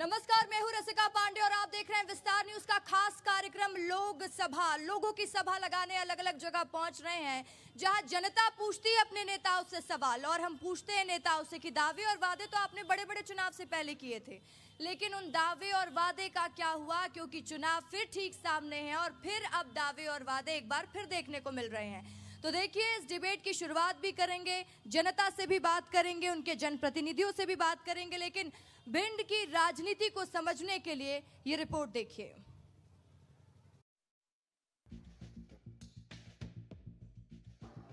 नमस्कार, मैं हूं रसिका पांडे और आप देख रहे हैं विस्तार न्यूज का खास कार्यक्रम लोकसभा। लोगों की सभा लगाने अलग अलग जगह पहुंच रहे हैं जहां जनता पूछती है अपने नेताओं से सवाल और हम पूछते हैं नेताओं से कि दावे और वादे तो आपने बड़े बड़े चुनाव से पहले किए थे, लेकिन उन दावे और वादे का क्या हुआ, क्योंकि चुनाव फिर ठीक सामने हैं और फिर अब दावे और वादे एक बार फिर देखने को मिल रहे हैं। तो देखिए, इस डिबेट की शुरुआत भी करेंगे, जनता से भी बात करेंगे, उनके जनप्रतिनिधियों से भी बात करेंगे, लेकिन भिंड की राजनीति को समझने के लिए ये रिपोर्ट देखिए।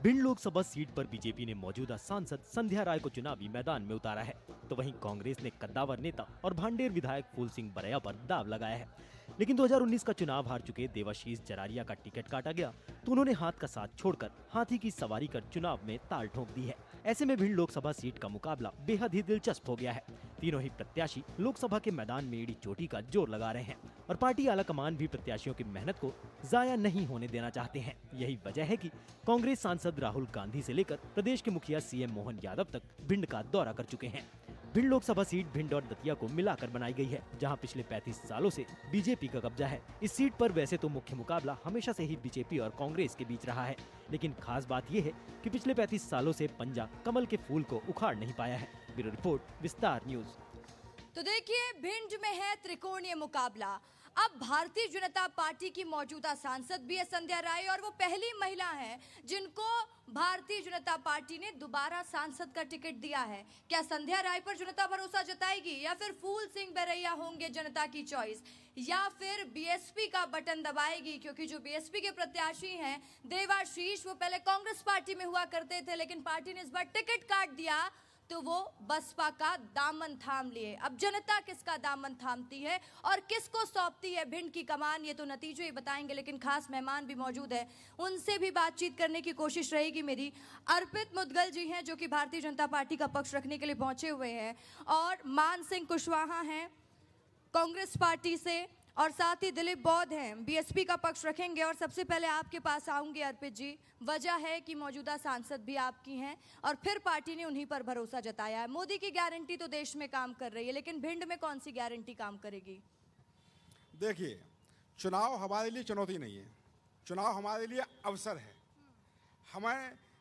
भिंड लोकसभा सीट पर बीजेपी ने मौजूदा सांसद संध्या राय को चुनावी मैदान में उतारा है, तो वहीं कांग्रेस ने कद्दावर नेता और भांडेर विधायक फूल सिंह बरैया पर दाव लगाया है। लेकिन 2019 का चुनाव हार चुके देवाशीष जरारिया का टिकट काटा गया तो उन्होंने हाथ का साथ छोड़कर हाथी की सवारी कर चुनाव में ताल ठोक दी है। ऐसे में भिंड लोकसभा सीट का मुकाबला बेहद ही दिलचस्प हो गया है। तीनों ही प्रत्याशी लोकसभा के मैदान में एड़ी चोटी का जोर लगा रहे हैं और पार्टी आलाकमान भी प्रत्याशियों की मेहनत को जाया नहीं होने देना चाहते हैं। यही वजह है कि कांग्रेस सांसद राहुल गांधी से लेकर प्रदेश के मुखिया सीएम मोहन यादव तक भिंड का दौरा कर चुके हैं। भिंड लोकसभा सीट भिंड और दतिया को मिलाकर बनाई गई है, जहां पिछले 35 सालों से बीजेपी का कब्जा है। इस सीट पर वैसे तो मुख्य मुकाबला हमेशा से ही बीजेपी और कांग्रेस के बीच रहा है, लेकिन खास बात यह है कि पिछले 35 सालों से पंजा कमल के फूल को उखाड़ नहीं पाया है। ब्यूरो रिपोर्ट, विस्तार न्यूज। तो देखिए, भिंड में है त्रिकोणीय मुकाबला। अब भारतीय जनता पार्टी की मौजूदा सांसद भी है संध्या राय और वो पहली महिला है जिनको भारतीय जनता पार्टी ने दोबारा सांसद का टिकट दिया है। क्या संध्या राय पर जनता भरोसा जताएगी या फिर फूल सिंह बरैया होंगे जनता की चॉइस, या फिर बीएसपी का बटन दबाएगी? क्योंकि जो बीएसपी के प्रत्याशी हैं देवाशीष, वो पहले कांग्रेस पार्टी में हुआ करते थे, लेकिन पार्टी ने इस बार टिकट काट दिया तो वो बसपा का दामन थाम लिए। अब जनता किसका दामन थामती है और किसको सौंपती है भिंड की कमान, ये तो नतीजे ही बताएंगे। लेकिन खास मेहमान भी मौजूद है, उनसे भी बातचीत करने की कोशिश रहेगी मेरी। अर्पित मुदगल जी हैं जो कि भारतीय जनता पार्टी का पक्ष रखने के लिए पहुंचे हुए हैं, और मान सिंह कुशवाहा हैं कांग्रेस पार्टी से, और साथ ही दिलीप बौद्ध हैं बीएसपी का पक्ष रखेंगे। और सबसे पहले आपके पास आऊंगी अर्पित जी, वजह है कि मौजूदा सांसद भी आपकी हैं और फिर पार्टी ने उन्हीं पर भरोसा जताया है। मोदी की गारंटी तो देश में काम कर रही है, लेकिन भिंड में कौन सी गारंटी काम करेगी? देखिए, चुनाव हमारे लिए चुनौती नहीं है, चुनाव हमारे लिए अवसर है।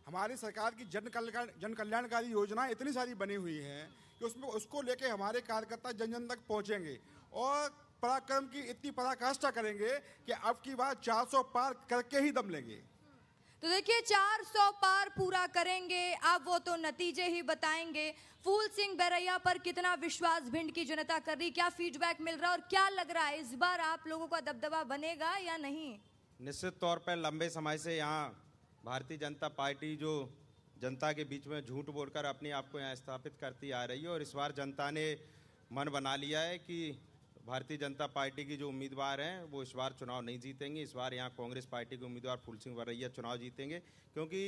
हमारी सरकार की जन कल्याणकारी योजना इतनी सारी बनी हुई है कि उसमें उसको लेके हमारे कार्यकर्ता जन जन तक पहुंचेंगे और पराक्रम की इतनी पराकाष्ठा करेंगे कि अब की बात 400 पार करके ही दम लेंगे। तो देखिए, 400 पार पूरा करेंगे, अब वो तो नतीजे ही बताएंगे। फूल सिंह बरैया पर कितना विश्वास भिंड की जनता कर रही, क्या फीडबैक मिल रहा है और क्या लग रहा है इस बार आप लोगों का दबदबा बनेगा या नहीं? निश्चित तौर पर लंबे समय से यहाँ भारतीय जनता पार्टी जो जनता के बीच में झूठ बोलकर अपने आप को यहाँ स्थापित करती आ रही है, और इस बार जनता ने मन बना लिया है कि भारतीय जनता पार्टी की जो उम्मीदवार हैं वो इस बार चुनाव नहीं जीतेंगे। इस बार यहाँ कांग्रेस पार्टी के उम्मीदवार फूल सिंह बरैया चुनाव जीतेंगे, क्योंकि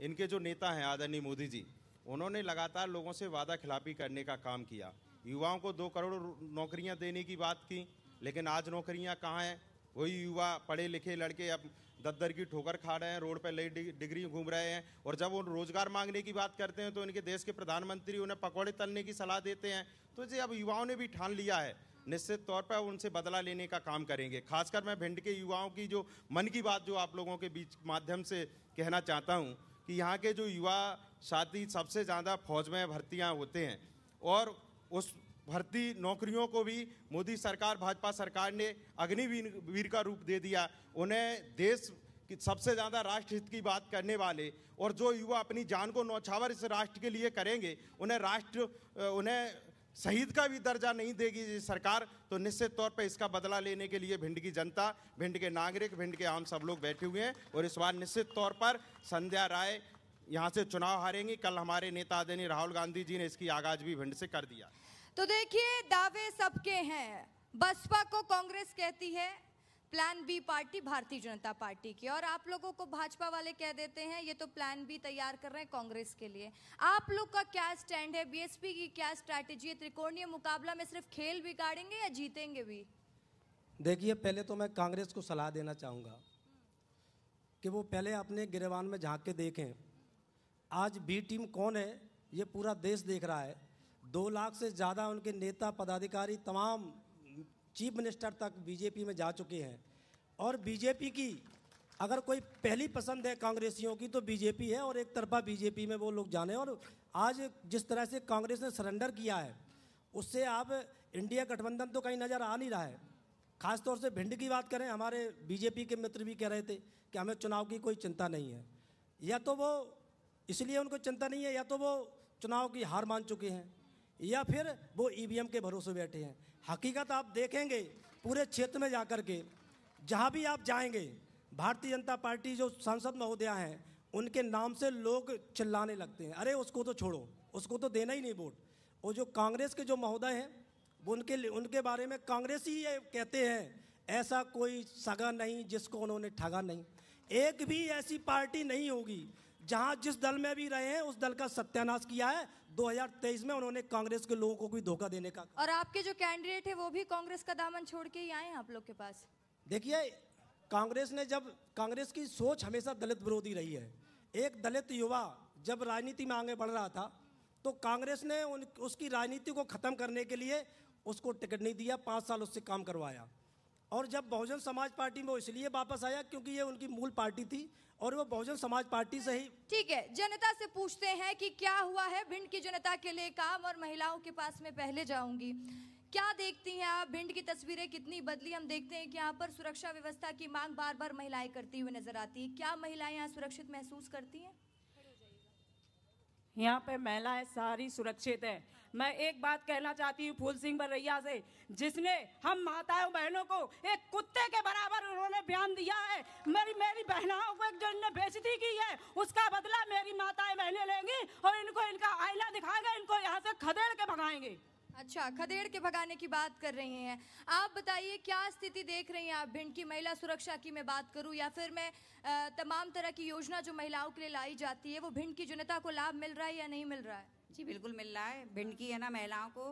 इनके जो नेता हैं आदरणीय मोदी जी, उन्होंने लगातार लोगों से वादा खिलाफी करने का काम किया। युवाओं को 2 करोड़ नौकरियाँ देने की बात की, लेकिन आज नौकरियाँ कहाँ हैं? वही युवा पढ़े लिखे लड़के अब दद्दर की ठोकर खा रहे हैं, रोड पर नई डिग्री घूम रहे हैं, और जब वो रोजगार मांगने की बात करते हैं तो इनके देश के प्रधानमंत्री उन्हें पकौड़े तलने की सलाह देते हैं। तो जी अब युवाओं ने भी ठान लिया है, निश्चित तौर पर उनसे बदला लेने का काम करेंगे। खासकर मैं भिंड के युवाओं की जो मन की बात जो आप लोगों के बीच माध्यम से कहना चाहता हूं कि यहाँ के जो युवा साथी सबसे ज़्यादा फौज में भर्तियाँ होते हैं, और उस भर्ती नौकरियों को भी मोदी सरकार, भाजपा सरकार ने अग्निवीर का रूप दे दिया। उन्हें देश की सबसे ज़्यादा राष्ट्र हित की बात करने वाले और जो युवा अपनी जान को न्यौछावर इस राष्ट्र के लिए करेंगे, उन्हें शहीद का भी दर्जा नहीं देगी सरकार। तो निश्चित तौर पर इसका बदला लेने के लिए भिंड की जनता, भिंड के नागरिक, भिंड के आम सब लोग बैठे हुए हैं, और इस बार निश्चित तौर पर संध्या राय यहाँ से चुनाव हारेंगी। कल हमारे नेता आदरणीय राहुल गांधी जी ने इसकी आगाज भी भिंड से कर दिया। तो देखिए, दावे सबके हैं। बसपा को कांग्रेस कहती है plan B party Bharatiya Janata party की, और आप लोगों को भाजपा वाले कह देते हैं ये तो प्लान बी तैयार कर रहे हैं कांग्रेस के लिए। आप लोग का क्या स्टैंड है? बीएसपी की क्या स्ट्रैटेजी है? त्रिकोणीय मुकाबला में सिर्फ खेल बिगाड़ेंगे या जीतेंगे भी? देखिए, पहले तो मैं कांग्रेस को सलाह देना चाहूँगा कि वो पहले अपने गिरेबान में झांक के देखें। आज बी टीम कौन है ये पूरा देश देख रहा है। 2 लाख से ज़्यादा उनके नेता पदाधिकारी तमाम चीफ मिनिस्टर तक बीजेपी में जा चुके हैं। और बीजेपी की अगर कोई पहली पसंद है कांग्रेसियों की तो बीजेपी है, और एक तरफा बीजेपी में वो लोग जाने। और आज जिस तरह से कांग्रेस ने सरेंडर किया है उससे आप इंडिया गठबंधन तो कहीं नज़र आ नहीं रहा है। खासतौर से भिंड की बात करें, हमारे बीजेपी के मित्र भी कह रहे थे कि हमें चुनाव की कोई चिंता नहीं है। या तो वो इसलिए उनको चिंता नहीं है, या तो वो चुनाव की हार मान चुके हैं, या फिर वो ईवीएम के भरोसे बैठे हैं। हकीकत आप देखेंगे पूरे क्षेत्र में जाकर के, जहाँ भी आप जाएंगे, भारतीय जनता पार्टी जो सांसद महोदया हैं उनके नाम से लोग चिल्लाने लगते हैं, अरे उसको तो छोड़ो, उसको तो देना ही नहीं वोट। और जो कांग्रेस के जो महोदय हैं वो उनके बारे में कांग्रेस ही ये कहते हैं, ऐसा कोई सगा नहीं जिसको उन्होंने ठगा नहीं। एक भी ऐसी पार्टी नहीं होगी जहां जिस दल में भी रहे हैं उस दल का सत्यानाश किया है। 2023 में उन्होंने कांग्रेस के लोगों को भी धोखा देने का। और आपके जो कैंडिडेट है वो भी कांग्रेस का दामन छोड़ के ही आए हैं आप लोग के पास। देखिए, कांग्रेस की सोच हमेशा दलित विरोधी रही है। एक दलित युवा जब राजनीति में आगे बढ़ रहा था तो कांग्रेस ने उसकी राजनीति को ख़त्म करने के लिए उसको टिकट नहीं दिया, 5 साल उससे काम करवाया। और जब बहुजन समाज पार्टी में वो इसलिए वापस आया क्योंकि ये उनकी मूल पार्टी थी और वो बहुजन समाज पार्टी से ही। ठीक है, जनता से पूछते हैं कि क्या हुआ है भिंड की जनता के लिए काम। और महिलाओं के पास में पहले जाऊंगी, क्या देखती हैं आप, भिंड की तस्वीरें कितनी बदली? हम देखते हैं कि यहाँ पर सुरक्षा व्यवस्था की मांग बार बार महिलाएं करती हुई नजर आती है। क्या महिलाएं यहाँ सुरक्षित महसूस करती हैं? यहाँ पे महिलाएं सारी सुरक्षित है। मैं एक बात कहना चाहती हूँ फूल सिंह बरैया से, जिसने हम माताओं बहनों को एक कुत्ते के बराबर उन्होंने बयान दिया है। मेरी बहनाओं को जो इन्होंने बेइज्जती की है उसका बदला मेरी माताएं बहनें लेंगी और इनको इनका आईना दिखाएंगे, इनको यहाँ से खदेड़ के भगाएंगे। अच्छा, खदेड़ के भगाने की बात कर रही हैं आप। बताइए क्या स्थिति देख रही हैं आप भिंड की महिला सुरक्षा की मैं बात करूं, या फिर मैं तमाम तरह की योजना जो महिलाओं के लिए लाई जाती है वो भिंड की जनता को लाभ मिल रहा है या नहीं मिल रहा है? जी बिल्कुल मिल रहा है। भिंड की है ना महिलाओं को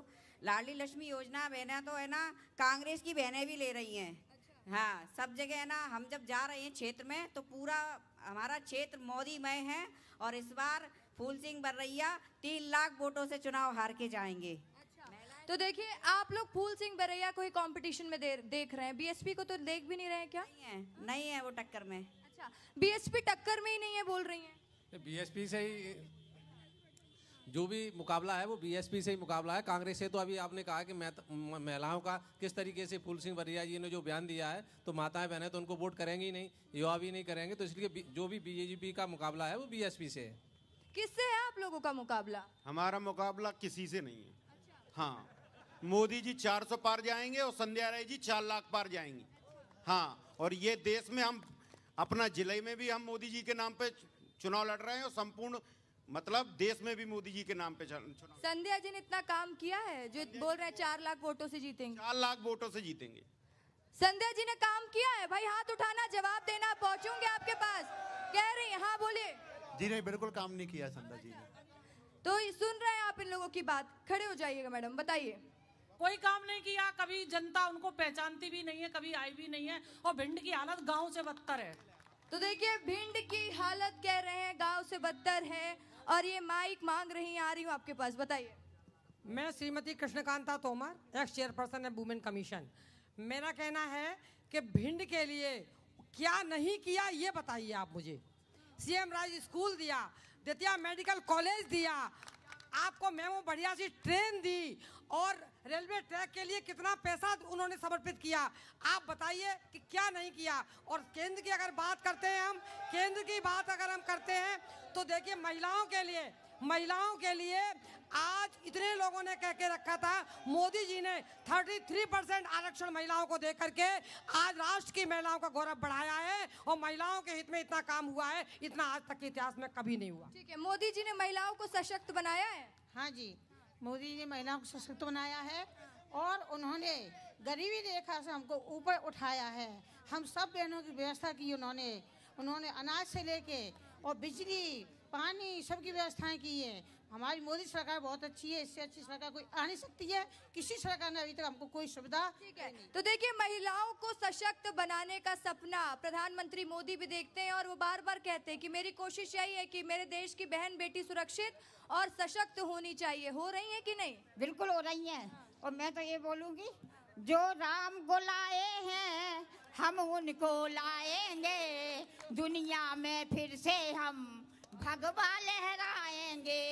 लाडली लक्ष्मी योजना बहनें तो है ना कांग्रेस की बहनें भी ले रही हैं। अच्छा। हाँ, सब जगह है ना, हम जब जा रहे हैं क्षेत्र में तो पूरा हमारा क्षेत्र मोदीमय है। और इस बार फूल सिंह बरैया 3 लाख वोटों से चुनाव हार के जाएंगे। तो देखिए, आप लोग फूल सिंह बरैया को ही कंपटीशन में देख रहे हैं, बीएसपी को तो देख भी नहीं रहे हैं क्या? नहीं है वो टक्कर में। अच्छा, बीएसपी टक्कर में ही नहीं है बोल रही हैं? बीएसपी से ही जो भी मुकाबला है वो बीएसपी से ही मुकाबला है। कांग्रेस से तो अभी आपने कहा कि महिलाओं का किस तरीके से फूल सिंह बरैया जी ने जो बयान दिया है तो माताएं बहनें तो उनको वोट करेंगे ही नहीं, युवा भी नहीं करेंगे। तो इसलिए जो भी बीजेपी का मुकाबला है वो बीएसपी से है। किससे है आप लोगों का मुकाबला? हमारा मुकाबला किसी से नहीं है। हाँ, मोदी जी 400 पार जाएंगे और संध्या राय जी 4 लाख पार जाएंगी। हाँ, और ये देश में हम अपना जिले में भी हम मोदी जी के नाम पे चुनाव लड़ रहे हैं और संपूर्ण मतलब देश में भी मोदी जी के नाम पे चुनाव। संध्या जी ने इतना काम किया है जो बोल रहे हैं 4 लाख वोटों से जीतेंगे। 4 लाख वोटों से जीतेंगे। संध्या जी ने काम किया है भाई, हाथ उठाना, जवाब देना, पहुंचूंगे आपके पास। कह रही हैं, हाँ बोलिए। जी नहीं, बिल्कुल काम नहीं किया संध्या जी ने। तो सुन रहे हैं आप इन लोगों की बात, खड़े हो जाइएगा मैडम, बताइए। कोई काम नहीं किया, कभी जनता उनको पहचानती भी नहीं है, कभी आई भी नहीं है। और भिंड की हालत गांव से बदतर है। तो देखिए, भिंड की हालत कह रहे हैं गांव से बदतर है। और ये माइक मांग रही हैं, आ रही हूँ आपके पास, बताइए। मैं श्रीमती कृष्णकांता तोमर, एक्स चेयरपर्सन है वुमेन कमीशन। मेरा कहना है कि भिंड के लिए क्या नहीं किया ये बताइए आप मुझे। सीएम राज स्कूल दिया, दतिया मेडिकल कॉलेज दिया, आपको मेमो बढ़िया सी ट्रेन दी, और रेलवे ट्रैक के लिए कितना पैसा उन्होंने समर्पित किया। आप बताइए कि क्या नहीं किया। और केंद्र की अगर बात करते हैं हम, केंद्र की बात अगर हम करते हैं तो देखिए, महिलाओं के लिए आज इतने लोगों ने कह के रखा था, मोदी जी ने 33% आरक्षण महिलाओं को दे करके आज राष्ट्र की महिलाओं का गौरव बढ़ाया है। और महिलाओं के हित में इतना काम हुआ है, इतना आज तक के इतिहास में कभी नहीं हुआ। ठीक है, मोदी जी ने महिलाओं को सशक्त बनाया है। हाँ जी, मोदी जी ने महिलाओं को सशक्त बनाया है और उन्होंने गरीबी रेखा से हमको ऊपर उठाया है। हम सब बहनों की व्यवस्था की उन्होंने अनाज से लेके और बिजली, पानी सबकी व्यवस्थाएं की है। हमारी मोदी सरकार बहुत अच्छी है, इससे अच्छी सरकार कोई आ नहीं सकती है। किसी सरकार ने अभी तक हमको कोई सुविधा। ठीक है, तो देखिए महिलाओं को सशक्त बनाने का सपना प्रधानमंत्री मोदी भी देखते हैं और वो बार बार कहते हैं कि मेरी कोशिश यही है कि मेरे देश की बहन बेटी सुरक्षित और सशक्त होनी चाहिए। हो रही है कि नहीं? बिल्कुल हो रही हैं। और मैं तो ये बोलूँगी, जो राम को लाए हैं हम उनको लाएंगे, दुनिया में फिर से हम भगवा लहराएंगे।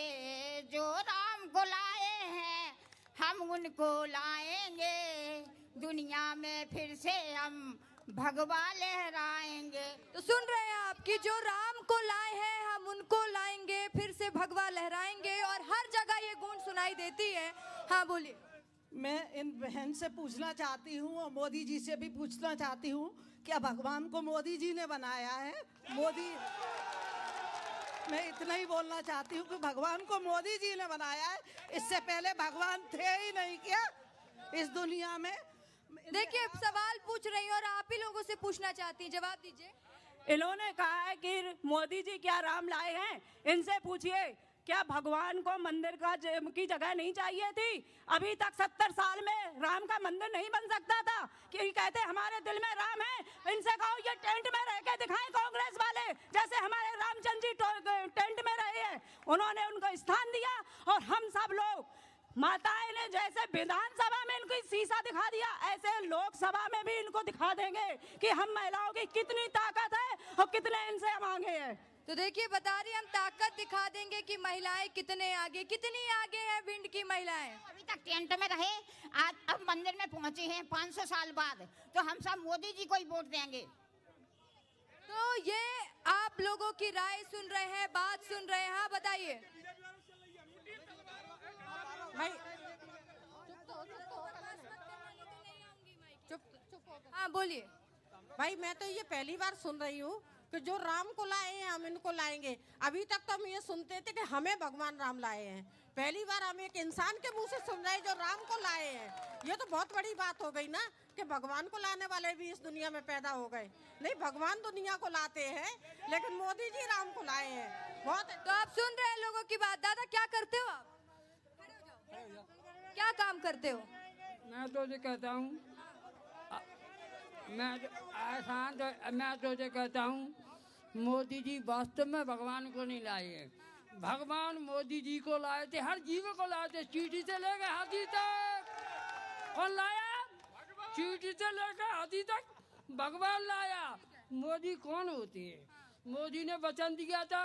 जो राम को लाए हैं हम उनको लाएंगे, दुनिया में फिर से हम भगवा लहराएंगे। तो सुन रहे हैं आप कि जो राम को लाए हैं हम उनको लाएंगे, फिर से भगवा लहराएंगे, और हर जगह ये गूंज सुनाई देती है। हाँ बोलिए। मैं इन बहन से पूछना चाहती हूँ और मोदी जी से भी पूछना चाहती हूँ, क्या भगवान को मोदी जी ने बनाया है? मैं इतना ही बोलना चाहती हूँ कि भगवान को मोदी जी ने बनाया है, इससे पहले भगवान थे ही नहीं क्या इस दुनिया में? देखिए सवाल पूछ रही हूँ और आप ही लोगों से पूछना चाहती हैं, जवाब दीजिए। इन्होंने कहा है कि मोदी जी क्या राम लाए हैं, इनसे पूछिए क्या भगवान को मंदिर की जगह नहीं चाहिए थी? अभी तक 70 साल में राम का मंदिर नहीं बन सकता था कि कहते हमारे दिल में राम है। इनसे कहो ये टेंट में रह के दिखाएं कांग्रेस वाले, जैसे हमारे रामचंद्र जी टेंट में रहे हैं। उन्होंने उनको स्थान दिया और हम सब लोग माताएं ने जैसे विधानसभा में इनको शीशा दिखा दिया, ऐसे लोकसभा में भी इनको दिखा देंगे कि हम महिलाओं की कितनी ताकत है और कितने इनसे हम आगे हैं। तो देखिए बता रही हम ताकत दिखा देंगे कि महिलाएं कितने आगे, कितनी आगे हैं भिंड की महिलाएं। अभी तक टेंट में रहे, आज अब मंदिर में पहुंचे हैं 500 साल बाद, तो हम सब मोदी जी को ही वोट देंगे। तो ये आप लोगों की राय सुन रहे हैं, बात सुन रहे हैं। हाँ बताइए। हाँ बोलिए। भाई मैं तो ये पहली बार सुन रही हूँ कि जो राम को लाए हैं हम इनको लाएंगे। अभी तक तो हम ये सुनते थे कि हमें भगवान राम लाए हैं। पहली बार हम एक इंसान के मुंह से सुन रहे हैं जो राम को लाए हैं। ये तो बहुत बड़ी बात हो गई ना कि भगवान को लाने वाले भी इस दुनिया में पैदा हो गए। नहीं, भगवान दुनिया को लाते हैं लेकिन मोदी जी राम को लाए हैं। बहुत। तो आप सुन रहे हैं लोगों की बात। दादा क्या करते हो आप? क्या काम करते हो? मैं तो ये कहता हूँ, मैं तो ये कहता हूँ मोदी जी वास्तव में भगवान को नहीं लाए हैं। भगवान मोदी जी को लाए थे, हर जीव को लाए थे, चींटी से लेकर हाथी तक। कौन लाया? चींटी से लेकर हाथी तक भगवान लाया। मोदी कौन होती है? मोदी ने वचन दिया था,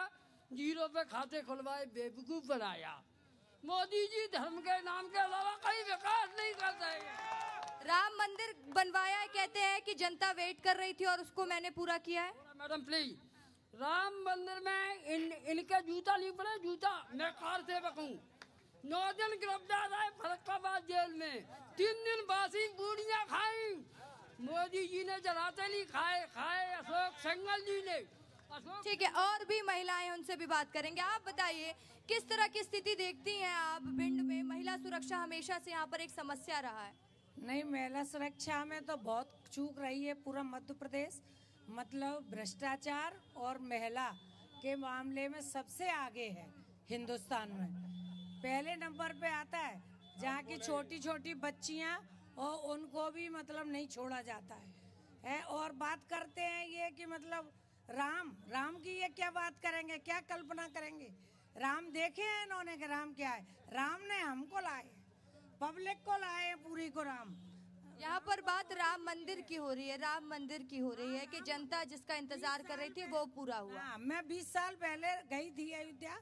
0 पे खाते खुलवाए, बेवकूफ बनाया। मोदी जी धर्म के नाम के अलावा कहीं विकास नहीं करते हैं। राम मंदिर बनवाया है, कहते हैं कि जनता वेट कर रही थी और उसको मैंने पूरा किया है। मैडम प्लीज, राम मंदिर में इनके जूता नहीं पड़े, जूता। मैं कार सेवक हूँ। 9 दिन गिरफ्तार रहे फरुखाबाद जेल में, 3 दिन बासी पूड़ियाँ खाई। मोदी जी ने जलाते नहीं खाए अशोक सिंघल जी ने। ठीक है, और भी महिलाएं, उनसे भी बात करेंगे। आप बताइए किस तरह की स्थिति देखती हैं आप भिंड में? महिला सुरक्षा हमेशा से यहाँ पर एक समस्या रहा है। नहीं, महिला सुरक्षा में तो बहुत चूक रही है पूरा मध्य प्रदेश। मतलब भ्रष्टाचार और महिला के मामले में सबसे आगे है हिंदुस्तान में। पहले नंबर पे आता है जहाँ की छोटी छोटी बच्चियाँ, और उनको भी मतलब नहीं छोड़ा जाता है। और बात करते हैं ये कि मतलब राम की ये क्या बात करेंगे, क्या कल्पना करेंगे? राम देखे हैं इन्होंने कि राम क्या है? राम ने हमको लाए, पब्लिक को लाए पूरी को राम। यहाँ पर बात राम मंदिर की हो रही है, राम मंदिर की हो रही है कि जनता जिसका इंतजार कर रही थी वो पूरा हुआ। हाँ, मैं 20 साल पहले गई थी अयोध्या,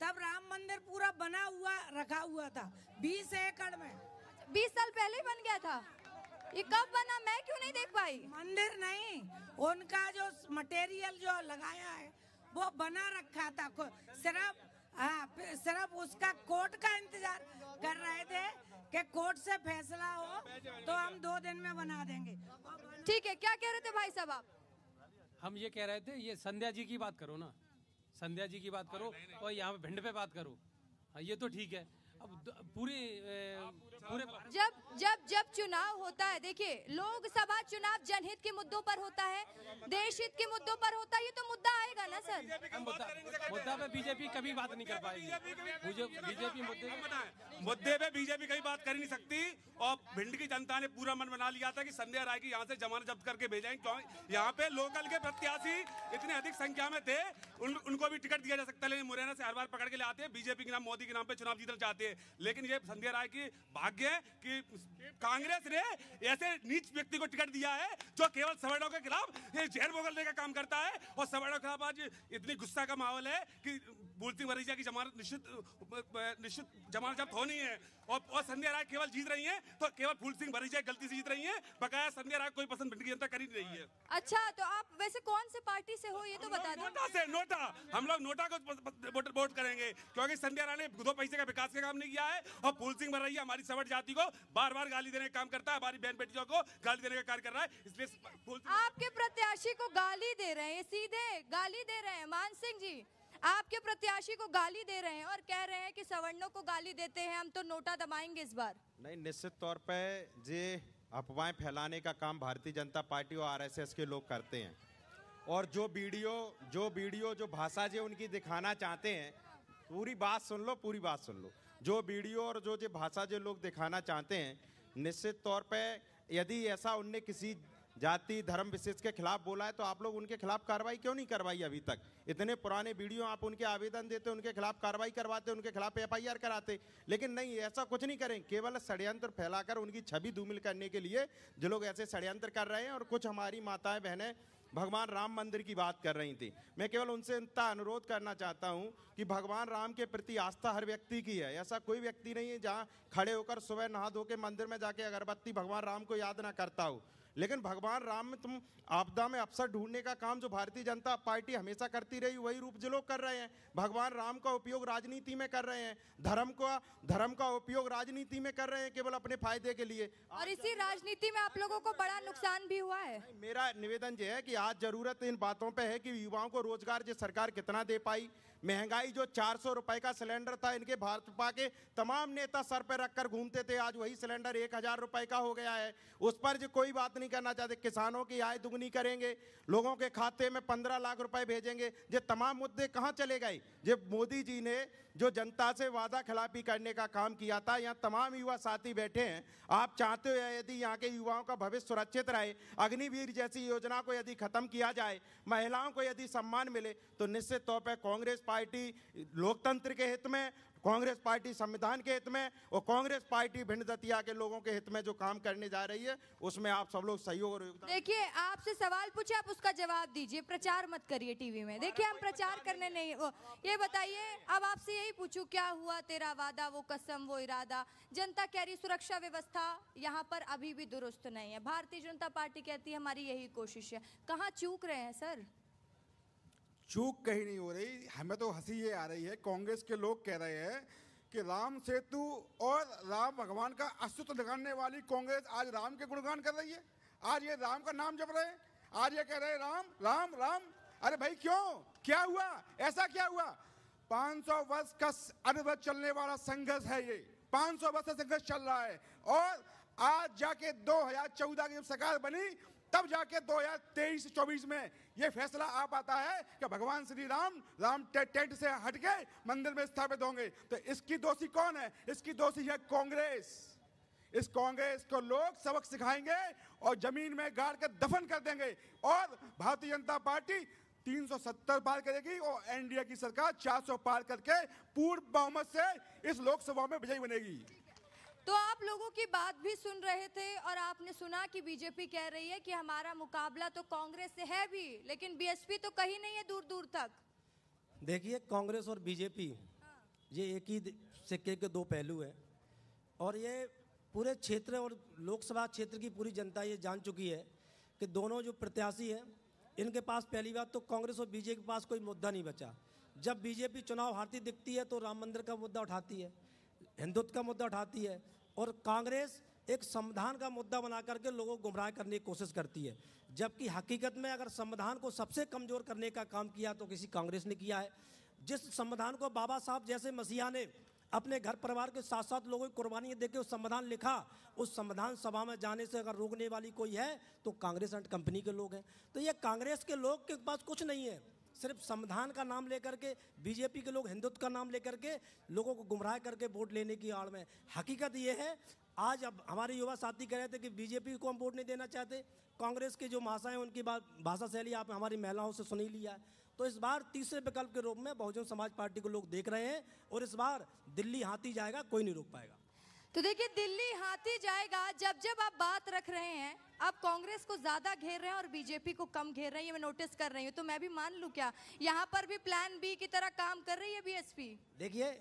तब राम मंदिर पूरा बना हुआ रखा हुआ था 20 एकड़ में। 20 साल पहले ही बन गया था? ये कब बना, मैं क्यों नहीं देख पाई? मंदिर नहीं, उनका जो मटेरियल जो लगाया है वो बना रखा था। सिर्फ उसका कोर्ट का इंतजार कर रहे थे कि कोर्ट से फैसला हो तो हम 2 दिन में बना देंगे। ठीक है, क्या कह रहे थे भाई साहब आप? हम ये कह रहे थे, ये संध्या जी की बात करो ना, संध्या जी की बात करो और यहाँ भिंड पे बात करो। ये तो ठीक है। अब पूरी जब चुनाव होता है, देखिए लोकसभा चुनाव जनहित के मुद्दों पर होता है, देश हित के मुद्दों पर होता है, ये तो मुद्दा आएगा ना सर। मुद्दा पे बीजेपी कभी बात नहीं कर पाएगी। बीजेपी मुद्दे पे बीजेपी कभी बात कर ही नहीं सकती। और भिंड की जनता ने पूरा मन बना लिया था कि संध्या राय की यहाँ से जमानत जब्त करके भेजेंगे, क्यों यहाँ पे लोकल के प्रत्याशी इतने अधिक संख्या में थे, उनको भी टिकट दिया जा सकता है। लेकिन मुरैना से हर बार पकड़ के ले आते हैं, बीजेपी के नाम, मोदी के नाम पे चुनाव जीतना चाहते हैं। लेकिन ये संध्या राय की भाग्य है कि कांग्रेस ने ऐसे नीच व्यक्ति को टिकट दिया है जो केवल सवर्णों के खिलाफ जहर बोगलने का काम करता है। और सवर्णों के खिलाफ आज इतनी गुस्सा का माहौल है कि फूल सिंह बरैया की जमानत निश्चित जमानत जब्त होनी है। और संध्या राय केवल जीत रही है तो केवल फूल सिंह बरैया गलती से जीत रही है, बकाया संध्या राय कोई पसंद भिंड की जनता कर ही नहीं रही है। अच्छा, तो आप वैसे कौन से पार्टी से हो ये तो बता दो। नोटा, हम लोग नोटा को वोट करेंगे, क्योंकि संध्या राय ने 2 पैसे का विकास का काम नहीं किया है। और फूल सिंह बरैया हमारी सवर्ण जाति को बार बार गाली देने का काम करता है, हमारी बहन बेटियों को गाली देने का कार्य कर रहा है। इसलिए आपके प्रत्याशी को गाली दे रहे हैं, सीधे गाली दे रहे हैं। मान सिंह जी आपके प्रत्याशी को गाली दे रहे हैं और कह रहे हैं कि सवर्णों को गाली देते हैं, हम तो नोटा दबाएंगे इस बार। नहीं, निश्चित तौर पे ये अफवाहें फैलाने का काम भारतीय जनता पार्टी और आरएसएस के लोग करते हैं। और जो वीडियो जो भाषा जो उनकी दिखाना चाहते हैं, पूरी बात सुन लो। जो वीडियो और जो भाषा जो लोग दिखाना चाहते हैं, निश्चित तौर पे यदि ऐसा उनने किसी जाति धर्म विशेष के खिलाफ बोला है तो आप लोग उनके खिलाफ कार्रवाई क्यों नहीं करवाई अभी तक? इतने पुराने वीडियो आप उनके आवेदन देते, उनके खिलाफ कार्रवाई करवाते, उनके खिलाफ एफआईआर कराते। लेकिन नहीं, ऐसा कुछ नहीं करें। केवल षड्यंत्र फैलाकर उनकी छवि धूमिल करने के लिए जो लोग ऐसे षड्यंत्र कर रहे हैं। और कुछ हमारी माताएं बहनें भगवान राम मंदिर की बात कर रही थी। मैं केवल उनसे इतना अनुरोध करना चाहता हूं कि भगवान राम के प्रति आस्था हर व्यक्ति की है। ऐसा कोई व्यक्ति नहीं है जहां खड़े होकर सुबह नहा धो के मंदिर में जाके अगरबत्ती भगवान राम को याद ना करता हो। लेकिन भगवान राम में तुम आपदा में अवसर ढूंढने का काम जो भारतीय जनता पार्टी हमेशा करती रही, वही रूप जो लोग कर रहे हैं। भगवान राम का उपयोग राजनीति में कर रहे हैं, धर्म का उपयोग राजनीति में कर रहे हैं केवल अपने फायदे के लिए। और इसी राजनीति में आप लोगों को बड़ा नुकसान भी हुआ है। मेरा निवेदन ये है कि आज जरूरत इन बातों पे है कि युवाओं को रोजगार जो सरकार कितना दे पाई। महंगाई जो 400 रुपए का सिलेंडर था, इनके भाजपा के तमाम नेता सर पे रखकर घूमते थे, आज वही सिलेंडर 1000 रुपए का हो गया है। उस पर जो कोई बात नहीं करना चाहते। किसानों की आय दुगनी करेंगे, लोगों के खाते में 15 लाख रुपए भेजेंगे। ये तमाम मुद्दे कहाँ चले गए? जब मोदी जी ने जो जनता से वादा खिलाफी करने का काम किया था, यहाँ तमाम युवा साथी बैठे हैं। आप चाहते हो यदि यहाँ के युवाओं का भविष्य सुरक्षित रहे, अग्निवीर जैसी योजना को यदि खत्म किया जाए, महिलाओं को यदि सम्मान मिले, तो निश्चित तौर पर कांग्रेस पार्टी लोकतंत्र के हित में, कांग्रेस पार्टी संविधान के हित में और कांग्रेस पार्टी भिंड दतिया के लोगों के हित में जो काम करने जा रही है, उसमें आप सब लोग सहयोग और योगदान। देखिए, आपसे सवाल पूछे, आप उसका जवाब दीजिए। प्रचार मत करिए टीवी में। देखिए, हम प्रचार करने नहीं। ये बताइए, अब आपसे यही पूछूं, क्या हुआ तेरा वादा, वो कसम, वो इरादा? जनता कह रही सुरक्षा व्यवस्था यहाँ पर अभी भी दुरुस्त नहीं है। भारतीय जनता पार्टी कहती है हमारी यही कोशिश है। कहाँ चूक रहे हैं सर? चूक कहीं नहीं हो रही। हमें तो हंसी ये आ रही है, कांग्रेस के लोग कह रहे हैं कि राम सेतु और राम भगवान का अस्तित्व दिखाने वाली कांग्रेस आज राम के गुणगान कर रही है। आज ये राम का नाम जप रहे हैं, आज ये कह रहे हैं राम राम राम। अरे भाई क्यों? क्या हुआ? ऐसा क्या हुआ? 500 वर्ष का अनवरत चलने वाला संघर्ष है ये। 500 वर्ष से संघर्ष चल रहा है। और आज जाके 2014 की जब सरकार बनी, तब जाके 2023-24 में ये फैसला आ पाता है कि भगवान श्री राम टेंट से हटके मंदिर में स्थापित होंगे। तो इसकी दोषी कौन है? इसकी दोषी है कांग्रेस। इस कांग्रेस को लोग सबक सिखाएंगे और जमीन में गाड़ कर दफन कर देंगे। और भारतीय जनता पार्टी 370 पार करेगी और एनडीए की सरकार 400 पार करके पूर्ण बहुमत से इस लोकसभा में विजयी बनेगी। तो आप लोगों की बात भी सुन रहे थे और आपने सुना कि बीजेपी कह रही है कि हमारा मुकाबला तो कांग्रेस से है भी, लेकिन बीएसपी तो कहीं नहीं है दूर दूर तक। देखिए, कांग्रेस और बीजेपी ये एक ही सिक्के के दो पहलू है। और ये पूरे क्षेत्र और लोकसभा क्षेत्र की पूरी जनता ये जान चुकी है कि दोनों जो प्रत्याशी हैं, इनके पास पहली बात तो कांग्रेस और बीजेपी के पास कोई मुद्दा नहीं बचा। जब बीजेपी चुनाव हारती दिखती है तो राम मंदिर का मुद्दा उठाती है, हिंदुत्व का मुद्दा उठाती है, और कांग्रेस एक संविधान का मुद्दा बना करके लोगों को गुमराह करने की कोशिश करती है। जबकि हकीकत में अगर संविधान को सबसे कमजोर करने का काम किया तो किसी कांग्रेस ने किया है। जिस संविधान को बाबा साहब जैसे मसीहा ने अपने घर परिवार के साथ साथ लोगों की कुर्बानियां देके उस संविधान लिखा, उस संविधान सभा में जाने से अगर रोकने वाली कोई है तो कांग्रेस एंड कंपनी के लोग हैं। तो ये कांग्रेस के लोग के पास कुछ नहीं है, सिर्फ संविधान का नाम लेकर के बीजेपी के लोग हिंदुत्व का नाम लेकर के लोगों को गुमराह करके वोट लेने की आड़ में। हकीकत ये है, आज अब हमारे युवा साथी कह रहे थे कि बीजेपी को हम वोट नहीं देना चाहते, कांग्रेस के जो महाशय हैं उनकी बात भाषा शैली आप हमारी महिलाओं से सुन ही लिया है। तो इस बार तीसरे विकल्प के रूप में बहुजन समाज पार्टी को लोग देख रहे हैं और इस बार दिल्ली हाथी जाएगा, कोई नहीं रोक पाएगा। तो देखिए, दिल्ली हाथी जाएगा। जब जब आप बात रख रहे हैं, आप कांग्रेस को ज्यादा घेर रहे हैं और बीजेपी को कम घेर रहे हैं, मैं नोटिस कर रही हूँ। तो मैं भी मान लूं क्या यहाँ पर भी प्लान बी की तरह काम कर रही है बीएसपी? देखिए,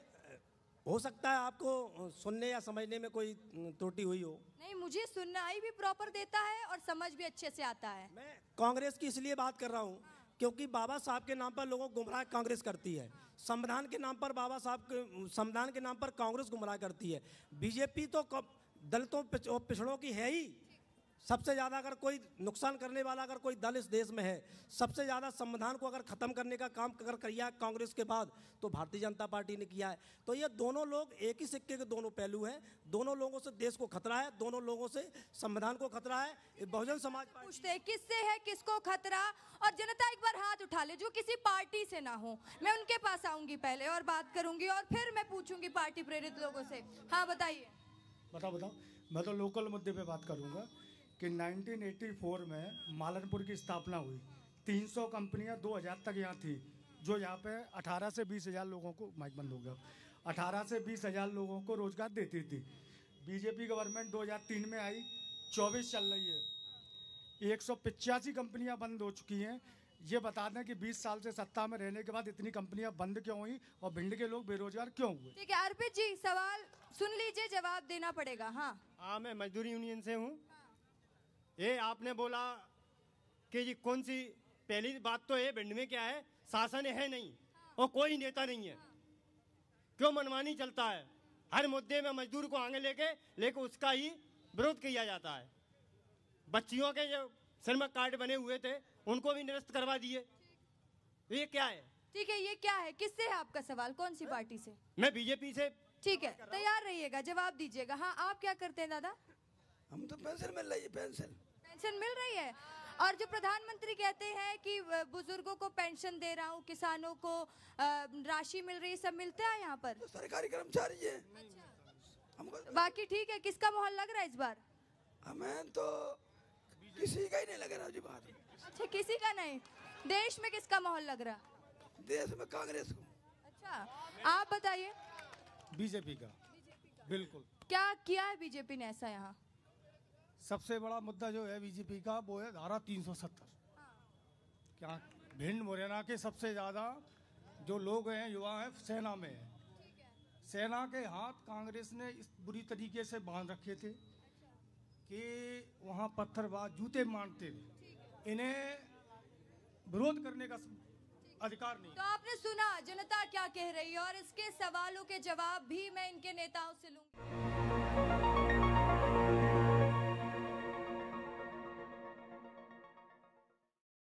हो सकता है आपको सुनने या समझने में कोई त्रुटि हुई हो। नहीं, मुझे सुननाई भी प्रॉपर देता है और समझ भी अच्छे से आता है। मैं कांग्रेस की इसलिए बात कर रहा हूँ क्योंकि बाबा साहब के नाम पर लोगों को गुमराह कांग्रेस करती है, संविधान के नाम पर बाबा साहब के संविधान के नाम पर कांग्रेस गुमराह करती है। बीजेपी तो दलितों और पिछड़ों की है ही। सबसे ज़्यादा अगर कोई नुकसान करने वाला अगर कोई दल इस देश में है, सबसे ज़्यादा संविधान को अगर ख़त्म करने का काम अगर किया कांग्रेस के बाद तो भारतीय जनता पार्टी ने किया है। तो ये दोनों लोग एक ही सिक्के के दोनों पहलू हैं। दोनों लोगों से देश को खतरा है, दोनों लोगों से संविधान को खतरा है। बहुजन समाज पार्टी पूछते हैं किससे है, किसको खतरा? और जनता एक बार हाथ उठा ले जो किसी पार्टी से ना हो। मैं उनके पास आऊंगी पहले और बात करूंगी और फिर मैं पूछूंगी पार्टी प्रेरित लोगों से। हाँ बताइए। बताओ। मैं तो लोकल मुद्दे पे बात करूंगा कि 1984 में मालनपुर की स्थापना हुई। 300 कंपनियां 2000 तक यहाँ थी, जो यहाँ पे 18 से 20 हज़ार लोगों को, माइक बंद हो गया, 18 से 20 हज़ार लोगों को रोजगार देती थी। बीजेपी गवर्नमेंट 2003 में आई, 24 चल रही है, 185 कंपनियां बंद हो चुकी हैं। ये बता दें कि 20 साल से सत्ता में रहने के बाद इतनी कंपनियां बंद क्यों हुई और भिंड के लोग बेरोजगार क्यों हुए? ठीक है अर्पित जी, सवाल सुन लीजिए, जवाब देना पड़ेगा। हाँ, मैं मजदूर यूनियन से हूँ। ये आपने बोला कि जी कौन सी, पहली बात तो ये भिंड में क्या है, शासन है नहीं और कोई नेता नहीं है। क्यों मनमानी चलता है? हर मुद्दे में मजदूर को आगे लेके उसका ही विरोध किया जाता है। बच्चियों के जो सिर में कार्ड बने हुए थे उनको भी निरस्त करवा दिए। ये क्या है? ठीक है, ये क्या है? किससे है आपका सवाल? कौन सी पार्टी से? मैं बीजेपी से। ठीक है, तैयार रहिएगा, जवाब दीजिएगा। हाँ, आप क्या करते हैं दादा? हम तो पेंशन मिल रही है। पेंशन मिल रही है। और जो प्रधानमंत्री कहते हैं कि बुजुर्गों को पेंशन दे रहा हूँ, किसानों को राशि मिल रही है, सब मिलता है यहाँ पर? तो सरकारी कर्मचारी है। हमको बाकी ठीक है। किसका माहौल लग रहा है इस बार? हमें तो किसी का ही नहीं लग रहा जी बात। अच्छा, किसी का नहीं। देश में किसका माहौल लग रहा? देश में कांग्रेस को। अच्छा, आप बताइए। बीजेपी का। बिल्कुल। क्या किया है बीजेपी ने ऐसा? यहाँ सबसे बड़ा मुद्दा जो है बीजेपी का वो है धारा 370। क्या भिंड मुरैना के सबसे ज़्यादा जो लोग हैं, युवा हैं, सेना में हैं। सेना के हाथ कांग्रेस ने इस बुरी तरीके से बांध रखे थे कि वहाँ पत्थरबाज जूते मारते थे। इन्हें विरोध करने का अधिकार नहीं। तो आपने सुना जनता क्या कह रही है और इसके सवालों के जवाब भी मैं इनके नेताओं से लूंगी।